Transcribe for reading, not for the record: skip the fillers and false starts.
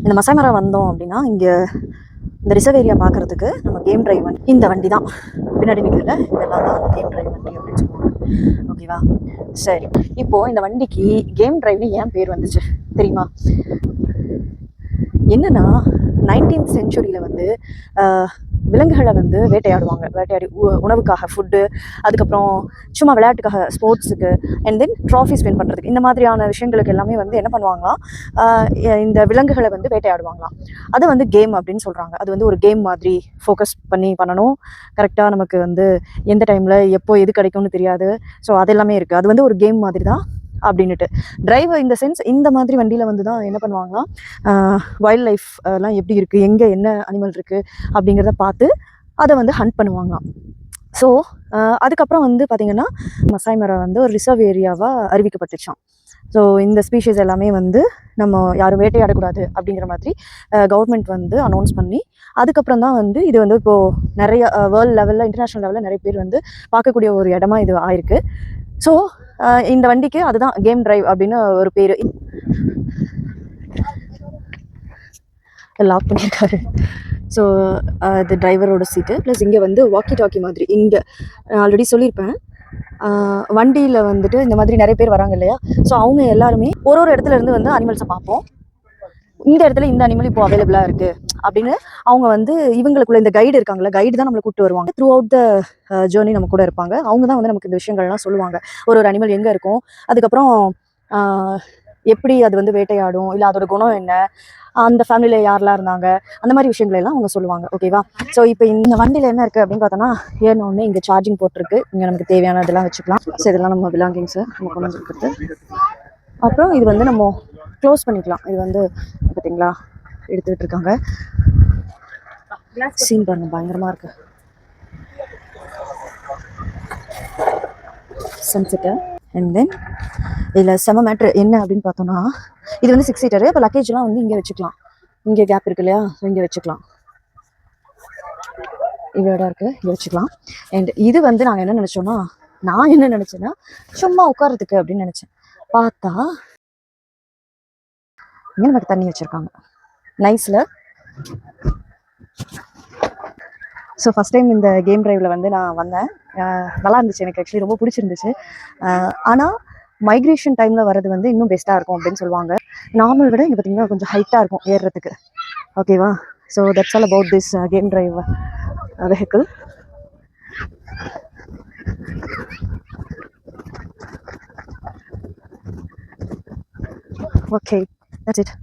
இந்த மசாய் மரம் வந்தோம் அப்படின்னா இங்கே இந்த ரிசர்வ் ஏரியா பார்க்குறதுக்கு நம்ம கேம் டிரைவ் வண்டி, இந்த வண்டி தான் பின்னாடி நிற்கிறதுல இதெல்லாம் தான் கேம் டிரைவ் வண்டி அப்படின்னு சொல்லுவாங்க. ஓகேவா? சரி, இப்போது இந்த வண்டிக்கு கேம் டிரைவ்னு ஏன் பேர் வந்துச்சு தெரியுமா? என்னன்னா 19th செஞ்சுரியில் வந்து விலங்குகளை வந்து வேட்டையாடி உணவுக்காக, ஃபுட்டு, அதுக்கப்புறம் சும்மா விளையாட்டுக்காக, ஸ்போர்ட்ஸுக்கு, அண்ட் தென் ட்ராஃபிஸ் வின் பண்ணுறதுக்கு, இந்த மாதிரியான விஷயங்களுக்கு எல்லாமே வந்து என்ன பண்ணுவாங்களாம், இந்த விலங்குகளை வந்து வேட்டையாடுவாங்களாம். அதை வந்து கேம் அப்படின்னு சொல்கிறாங்க. அது வந்து ஒரு கேம் மாதிரி ஃபோக்கஸ் பண்ணி பண்ணணும். கரெக்டாக நமக்கு வந்து எந்த டைமில் எப்போ எது கிடைக்கும்னு தெரியாது. ஸோ அது எல்லாமே இருக்குது. அது வந்து ஒரு கேம் மாதிரி தான் அப்படின்னுட்டு. டிரைவர் இந்த சென்ஸ் இந்த மாதிரி வண்டியில் வந்து தான் என்ன பண்ணுவாங்கன்னா, வைல்ட் லைஃப் எல்லாம் எப்படி இருக்குது, எங்கே என்ன அனிமல் இருக்குது அப்படிங்கிறத பார்த்து அதை வந்து ஹண்ட் பண்ணுவாங்களாம். ஸோ அதுக்கப்புறம் வந்து பார்த்திங்கன்னா மசாய் மரம் வந்து ஒரு ரிசர்வ் ஏரியாவாக அறிவிக்கப்பட்டுச்சான். ஸோ இந்த ஸ்பீஷீஸ் எல்லாமே வந்து நம்ம யாரும் வேட்டையாடக்கூடாது அப்படிங்கிற மாதிரி கவர்மெண்ட் வந்து அனௌன்ஸ் பண்ணி, அதுக்கப்புறம் தான் வந்து இது வந்து இப்போது நிறைய வேர்ல்டு லெவலில், இன்டர்நேஷ்னல் லெவலில் நிறைய பேர் வந்து பார்க்கக்கூடிய ஒரு இடமா இது ஆயிருக்கு. ஸோ இந்த வண்டிக்கு அதுதான் கேம் டிரைவ் அப்படின்னு ஒரு பேர். லாக் பண்ணியிருக்காரு. ஸோ அது டிரைவரோட சீட்டு, ப்ளஸ் இங்கே வந்து வாக்கி டாக்கி மாதிரி. இங்கே ஆல்ரெடி சொல்லியிருப்பேன், வண்டியில் வந்துட்டு இந்த மாதிரி நிறைய பேர் வராங்க இல்லையா? ஸோ அவங்க எல்லாருமே ஒரு இடத்துல இருந்து வந்து அனிமல்ஸை பார்ப்போம். இந்த இடத்துல இந்த அனிமல் இப்போ அவைலபிளாக இருக்குது அப்படின்னு அவங்க வந்து இவங்களுக்குள்ள இந்த கைடு இருக்காங்களா, கைடு தான் நம்மளை கூப்பிட்டு வருவாங்க. த்ரூ அவுட் த ஜேர்னி நம்ம கூட இருப்பாங்க. அவங்க தான் வந்து நமக்கு இந்த விஷயங்கள்லாம் சொல்லுவாங்க. ஒரு அனிமல் எங்கே இருக்கும், அதுக்கப்புறம் எப்படி அது வந்து வேட்டையாடும், இல்லை அதோட குணம் என்ன, அந்த ஃபேமிலியில் யாரெல்லாம் இருந்தாங்க, அந்த மாதிரி விஷயங்களெல்லாம் அவங்க சொல்லுவாங்க. ஓகேவா? ஸோ இப்போ இந்த வண்டியில் என்ன இருக்குது அப்படின்னு பார்த்தோன்னா, ஏன்னொன்று இங்கே சார்ஜிங் போட்டிருக்கு. இங்கே நமக்கு தேவையானதெல்லாம் வச்சுக்கலாம். ஸோ இதெல்லாம் நம்ம பிலாங்கிங்ஸு நம்ம கொண்டு வந்துருக்குறது. அப்புறம் இது வந்து நம்ம க்ளோஸ் பண்ணிக்கலாம். இது வந்து பார்த்தீங்களா எடுத்துக்கிட்டு இருக்காங்க. சீன் பாருங்க, பயங்கரமாக இருக்குது. சன்செட்டு. அண்ட் தென் இதில் செம மேட்ரு என்ன அப்படின்னு பார்த்தோன்னா, இது வந்து 6 சீட்டரு. இப்போ லக்கேஜ்லாம் வந்து இங்கே வச்சுக்கலாம். இங்கே கேப் இருக்கு இல்லையா? ஸோ இங்கே வச்சுக்கலாம். இவ்வளோ இடம் இருக்குது, இங்கே வச்சுக்கலாம். அண்ட் இது வந்து நாங்கள் என்ன நினச்சோன்னா, நான் என்ன நினச்சேன்னா சும்மா உட்காரத்துக்கு அப்படின்னு நினச்சேன். பார்த்தா இங்கே நமக்கு தண்ணி வச்சுருக்காங்க. நைஸில். ஸோ ஃபஸ்ட் டைம் இந்த கேம் டிரைவில் வந்து நான் வந்தேன். நல்லா இருந்துச்சு, எனக்கு ஆக்சுவலி ரொம்ப பிடிச்சிருந்துச்சு. ஆனால் மைக்ரேஷன் டைமில் வர்றது வந்து இன்னும் பெஸ்ட்டாக இருக்கும் அப்படின்னு சொல்லுவாங்க. நார்மல் விட இங்கே பார்த்திங்கன்னா கொஞ்சம் ஹைட்டாக இருக்கும் ஏறுறதுக்கு. ஓகேவா? So that's all about this game drive vehicle. Okay, that's it.